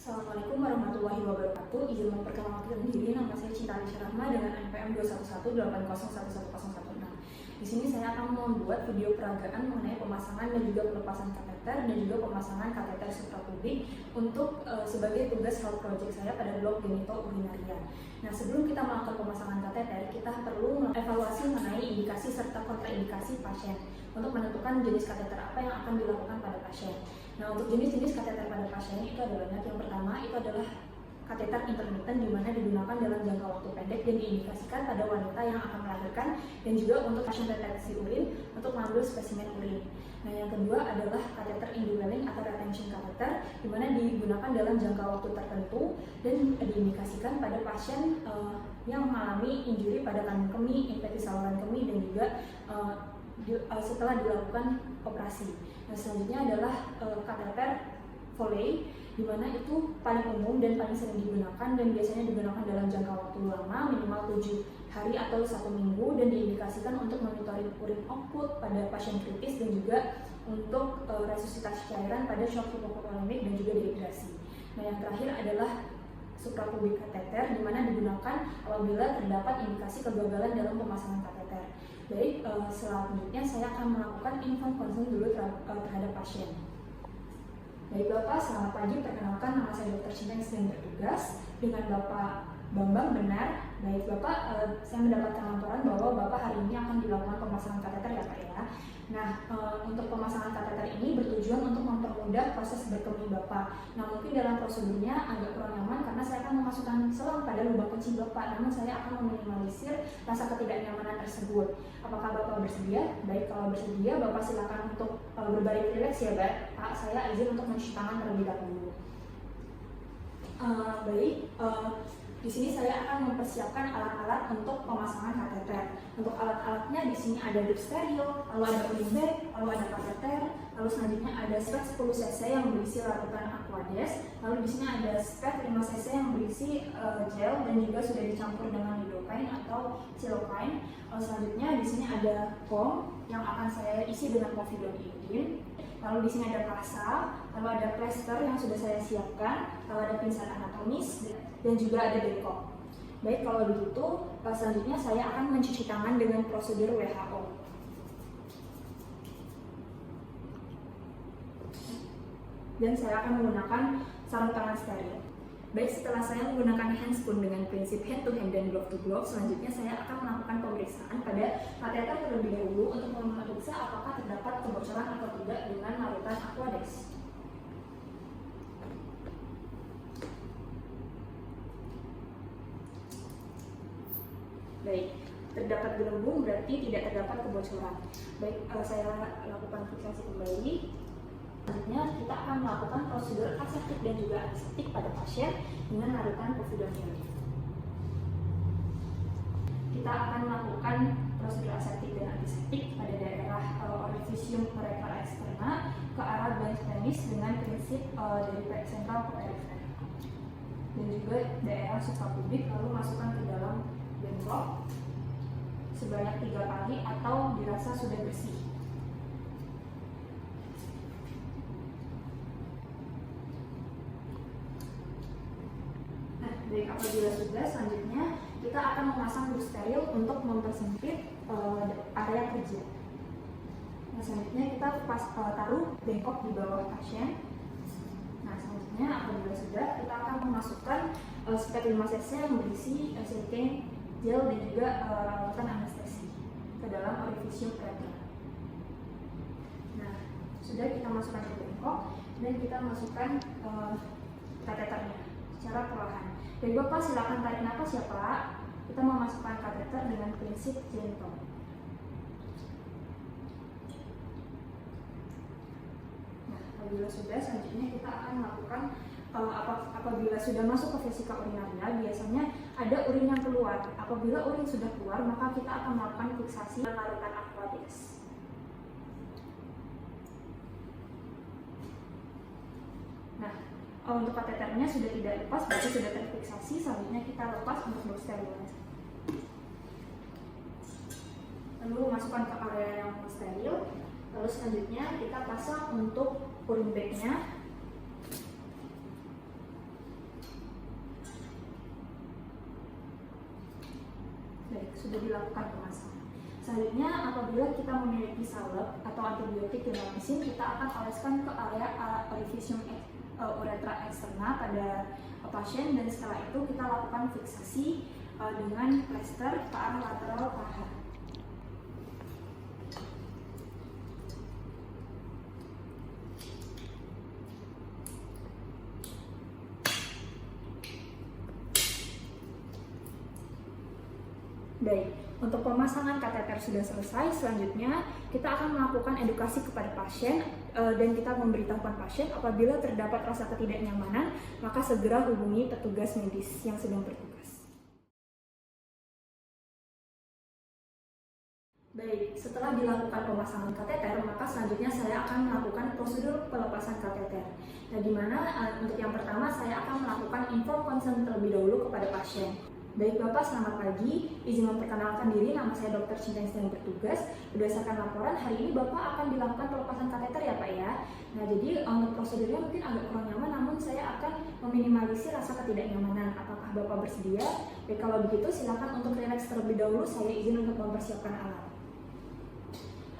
Assalamualaikum warahmatullahi wabarakatuh. Izin memperkenalkan diri, nama saya Cinta Alisha Rahma dengan NPM 21180801106. Di sini saya akan membuat video peragaan mengenai pemasangan dan juga pelepasan kateter dan juga pemasangan kateter suprapubik untuk sebagai tugas health project saya pada blok genitourinaria. Nah, sebelum kita melakukan pemasangan kateter, kita perlu evaluasi mengenai indikasi serta kontraindikasi pasien untuk menentukan jenis kateter apa yang akan dilakukan pada pasien. Nah, untuk jenis-jenis kateter pada pasien itu adalah yang pertama itu adalah kateter intermittent, di mana digunakan dalam jangka waktu pendek dan diindikasikan pada wanita yang akan melahirkan dan juga untuk pasien deteksi urin untuk mengambil spesimen urin. Nah, yang kedua adalah kateter indwelling atau retention kateter, di mana digunakan dalam jangka waktu tertentu dan diindikasikan pada pasien yang mengalami injuri pada kandung kemih, infeksi saluran kemih dan juga setelah dilakukan operasi. Nah, selanjutnya adalah kateter Foley, di mana itu paling umum dan paling sering digunakan dan biasanya digunakan dalam jangka waktu lama, minimal 7 hari atau 1 minggu, dan diindikasikan untuk monitoring urin output pada pasien kritis dan juga untuk resusitasi cairan pada shock hipovolemik dan juga dehidrasi. Nah, yang terakhir adalah suprapubik kateter, di mana digunakan apabila terdapat indikasi kegagalan dalam pemasangan kateter. Baik, selanjutnya saya akan melakukan informed consent dulu terhadap pasien. Baik Bapak, selamat pagi. Perkenalkan, nama saya Dr. Cinta yang sedang bertugas dengan Bapak Bambang. Benar. Baik Bapak, saya mendapatkan laporan bahwa Bapak hari ini akan dilakukan pemasangan kateter ya Pak ya. Nah, untuk pemasangan kateter ini bertujuan untuk mempermudah proses berkemih Bapak. Nah, mungkin dalam prosedurnya agak kurang nyaman karena saya akan memasukkan selang pada lubang kencing Bapak, namun saya akan meminimalisir rasa ketidaknyamanan tersebut. Apakah Bapak bersedia? Baik, kalau bersedia Bapak silakan untuk berbaring rileks ya Pak. Saya izin untuk mencuci tangan terlebih dahulu. Di sini saya akan mempersiapkan alat-alat untuk pemasangan kateter. Untuk alat-alatnya di sini ada drip steril, lalu ada urin bag, lalu ada kateter, lalu selanjutnya ada spek 10 cc yang berisi larutan Aquades, lalu di sini ada spek 5 cc yang berisi gel dan juga sudah dicampur dengan lidocaine atau silocaine. Selanjutnya di sini ada foam yang akan saya isi dengan povidone iodine. Lalu di sini ada kasa, lalu ada plester yang sudah saya siapkan, lalu ada pinset anatomis, dan juga ada bengkok. Baik, kalau begitu, selanjutnya saya akan mencuci tangan dengan prosedur WHO. Dan saya akan menggunakan sarung tangan steril. Baik, setelah saya menggunakan handspoon dengan prinsip hand to hand dan glove to glove, selanjutnya saya akan melakukan pemeriksaan pada kateter terlebih dahulu untuk memeriksa apakah terdapat kebocoran atau tidak dengan larutan Aquades. Baik, terdapat gelembung berarti tidak terdapat kebocoran. Baik, saya lakukan fiksasi kembali. Selanjutnya kita akan melakukan prosedur aseptik dan juga antiseptik pada pasien dengan larutan povidone iodine. Kita akan melakukan prosedur aseptik dan antiseptik pada daerah orifisium rectal externa ke arah bench penis dengan prinsip dari sentral ke perifer, dan juga daerah suprapubik, lalu masukkan ke dalam bengkok sebanyak 3 kali atau dirasa sudah bersih. Baik, apabila sudah, selanjutnya kita akan memasang drip steril untuk mempersempit area kerja. Nah, selanjutnya kita taruh bengkok di bawah pasien. Nah, selanjutnya apabila sudah, kita akan memasukkan spek 5 cc yang berisi silikon, gel dan juga rawatan anestesi ke dalam orifisium rectal. Nah, sudah kita masukkan ke bengkok dan kita masukkan kateternya secara perlahan. Baik Bapak, silakan tarik nafas ya Pak. Kita memasukkan kateter dengan prinsip gentle. Nah, apabila sudah, selanjutnya kita akan melakukan apabila sudah masuk ke vesika urinaria, biasanya ada urin yang keluar. Apabila urin sudah keluar, maka kita akan melakukan fiksasi dengan larutan Aquades. Nah, untuk kateternya sudah tidak lepas, berarti sudah terfiksasi. Selanjutnya kita lepas untuk sterilisasi. Lalu masukkan ke area yang steril. Lalu selanjutnya kita pasang untuk urin bag-nya. Baik, sudah dilakukan pemasangan. Selanjutnya, apabila kita memiliki salep atau antibiotik di dalam mesin, kita akan oleskan ke area orificium uretra eksterna pada pasien, dan setelah itu kita lakukan fiksasi dengan plester ke arah lateral paha. Baik, untuk pemasangan kateter sudah selesai. Selanjutnya kita akan melakukan edukasi kepada pasien dan kita memberitahukan pasien apabila terdapat rasa ketidaknyamanan, maka segera hubungi petugas medis yang sedang bertugas. Baik, setelah dilakukan pemasangan kateter, maka selanjutnya saya akan melakukan prosedur pelepasan kateter. Nah, di mana untuk yang pertama saya akan melakukan inform consent terlebih dahulu kepada pasien. Baik Bapak, selamat pagi. Izin memperkenalkan diri, nama saya Dr. Cinta yang sedang bertugas. Berdasarkan laporan, hari ini Bapak akan dilakukan pelepasan kateter ya Pak ya. Nah, jadi untuk prosedurnya mungkin agak kurang nyaman, namun saya akan meminimalisir rasa ketidaknyamanan. Apakah Bapak bersedia? Baik, kalau begitu silakan untuk relax terlebih dahulu, saya izin untuk mempersiapkan alat.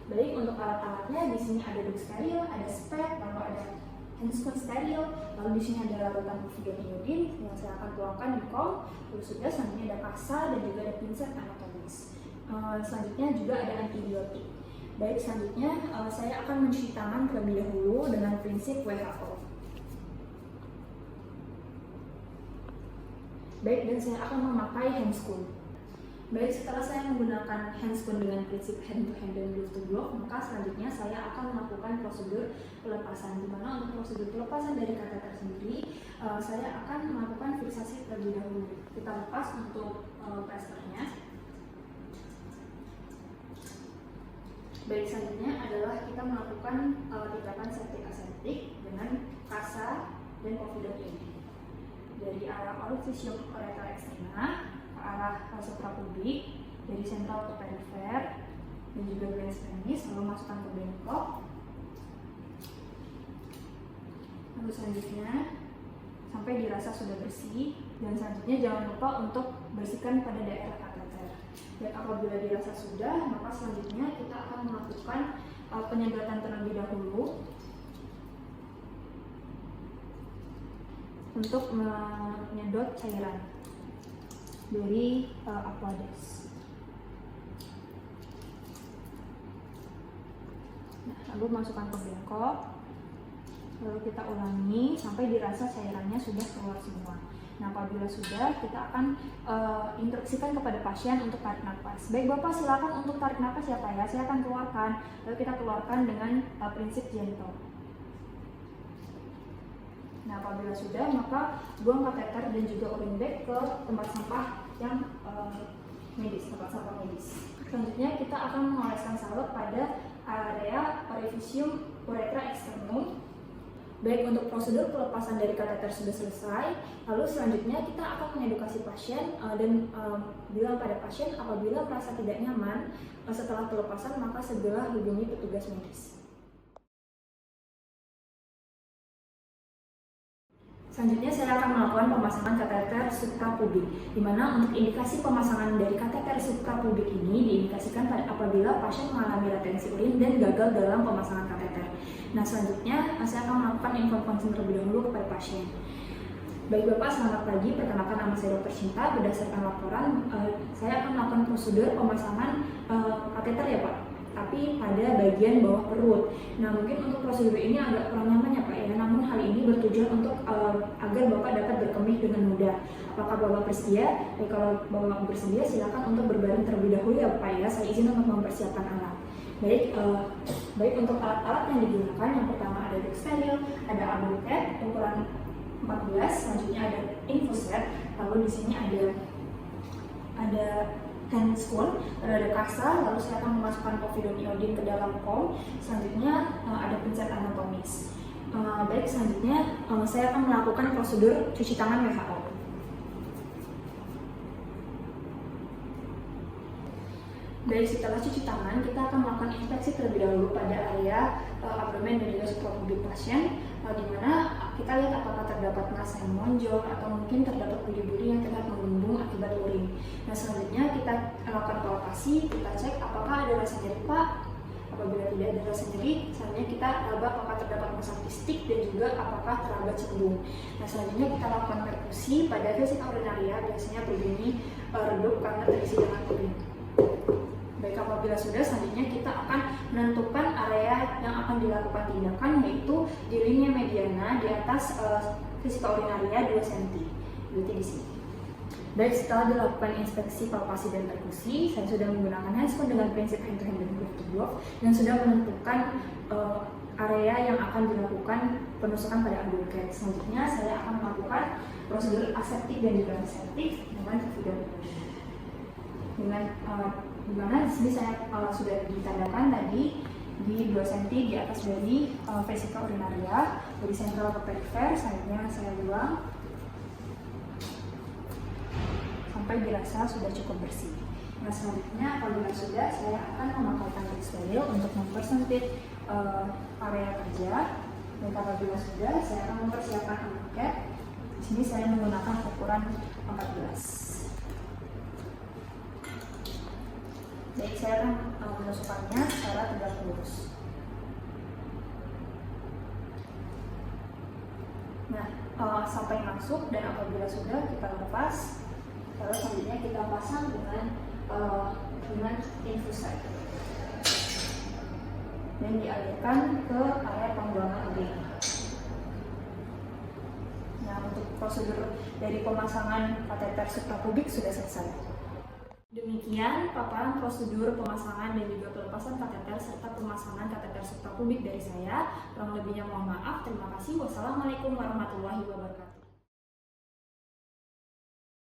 Baik, untuk alat-alatnya di sini ada duk steril, ada spek, lalu ada handscoon steril, lalu di sini ada larutan povidone iodin yang saya akan tuangkan di kom. Terus sudah, selanjutnya ada kasa dan juga ada pinset anatomis. Selanjutnya juga ada antibiotik. Baik, selanjutnya saya akan mencuci tangan terlebih dahulu dengan prinsip WHO. Baik, dan saya akan memakai handscoon. Baik, setelah saya menggunakan handscoon dengan prinsip hand to hand dan glove to glove, maka selanjutnya saya akan melakukan prosedur pelepasan. Di mana untuk prosedur pelepasan dari kateter sendiri, saya akan melakukan fiksasi terlebih dahulu. Kita lepas untuk plasternya. Baik, selanjutnya adalah kita melakukan tindakan septic aseptik dengan kasa dan povidone iodin. Dari arah orificium uretra externa ke arah suprapubik, dari sentral ke perifer dan juga glans penis, lalu masukkan ke bengkok. Lalu selanjutnya sampai dirasa sudah bersih, dan selanjutnya jangan lupa untuk bersihkan pada daerah kateter. Dan apabila dirasa sudah, maka selanjutnya kita akan melakukan penyedotan terlebih dahulu untuk menyedot cairan dari Aquadex. Nah, lalu masukkan ke bengkok, lalu kita ulangi sampai dirasa cairannya sudah keluar semua. Nah, apabila sudah, kita akan instruksikan kepada pasien untuk tarik nafas. Baik Bapak, silakan untuk tarik nafas ya Pak ya. Saya akan keluarkan, lalu kita keluarkan dengan prinsip gentle. Nah, apabila sudah, maka buang kateter dan juga urine bag ke tempat sampah yang medis, tempat sampah medis. Selanjutnya kita akan mengoleskan salep pada area orificium uretra externum. Baik, untuk prosedur pelepasan dari kateter sudah selesai. Lalu selanjutnya kita akan mengedukasi pasien dan bilang pada pasien apabila merasa tidak nyaman setelah pelepasan, maka segera hubungi petugas medis. Selanjutnya saya akan melakukan pemasangan kateter suprapubik, di mana untuk indikasi pemasangan dari kateter suprapubik ini diindikasikan apabila pasien mengalami retensi urin dan gagal dalam pemasangan kateter. Nah, selanjutnya saya akan melakukan inform consent terlebih dahulu kepada pasien. Baik Bapak, selamat pagi. Perkenalkan, nama saya Dr. Cinta. Berdasarkan laporan, saya akan melakukan prosedur pemasangan kateter ya Pak, tapi pada bagian bawah perut. Nah, mungkin untuk prosedur ini agak kurang nyaman ya Pak ya, namun hal ini bertujuan untuk agar Bapak dapat berkemih dengan mudah. Apakah Bapak bersedia? Kalau Bapak bersedia, silakan untuk berbaring terlebih dahulu ya Pak ya. Saya izin untuk mempersiapkan alat. Baik, untuk alat-alat yang digunakan, yang pertama ada duk steril, ada abluket ukuran 14, selanjutnya ada infuset, lalu di sini ada handscoon, ada kasa, lalu saya akan memasukkan povidone iodin ke dalam kom. Selanjutnya ada pinset anatomis. Baik, selanjutnya saya akan melakukan prosedur cuci tangan WHO. Baik, setelah cuci tangan, kita akan melakukan inspeksi terlebih dahulu pada area abdomen dan juga suprapubik pasien, di mana kita lihat apakah terdapat massa yang menonjol atau mungkin terdapat budi-budi yang terlihat mengembung akibat urin. Nah, selanjutnya kita kita lakukan palpasi, kita cek apakah ada rasa nyeri Pak. Apabila tidak ada rasa nyeri, selanjutnya kita raba apakah terdapat massa fistik dan juga apakah teraba cembung. Nah, selanjutnya kita lakukan perkusi pada vesika urinaria, biasanya berbunyi redup karena terisi dengan urin. Baik, apabila sudah, selanjutnya kita akan menentukan area yang akan dilakukan tindakan, yaitu di linea mediana di atas vesika urinaria 2 cm. Berarti di sini. Baik, setelah dilakukan inspeksi, palpasi, dan perkusi, saya sudah menggunakan handphone dengan prinsip hand-to-hand dan glove-to-glove dan sudah menentukan area yang akan dilakukan penusukan pada undercut. Selanjutnya, saya akan melakukan prosedur aseptik dan juga antiseptik dengan video dengan dimana di sini saya sudah ditandakan tadi di 2 cm di atas dari vesika urinaria dari sentral ke perifer. Selanjutnya saya buang sampai dirasa sudah cukup bersih. Nah, selanjutnya apabila sudah, saya akan memakai tangan steril untuk mempersempit area kerja. Dan apabila sudah, saya akan mempersiapkan undercut. Di sini saya menggunakan ukuran 14. Baik, saya akan menusukkannya secara tegak lurus. Nah, sampai masuk, dan apabila sudah, kita lepas. Lalu selanjutnya kita pasang dengan infusor dan dialirkan ke area pembuangan urin. Nah, untuk prosedur dari pemasangan kateter suprapubik sudah selesai. Demikian paparan prosedur pemasangan dan juga pelepasan kateter serta pemasangan kateter suprapubik dari saya. Kurang lebihnya mohon maaf. Terima kasih. Wassalamualaikum warahmatullahi wabarakatuh.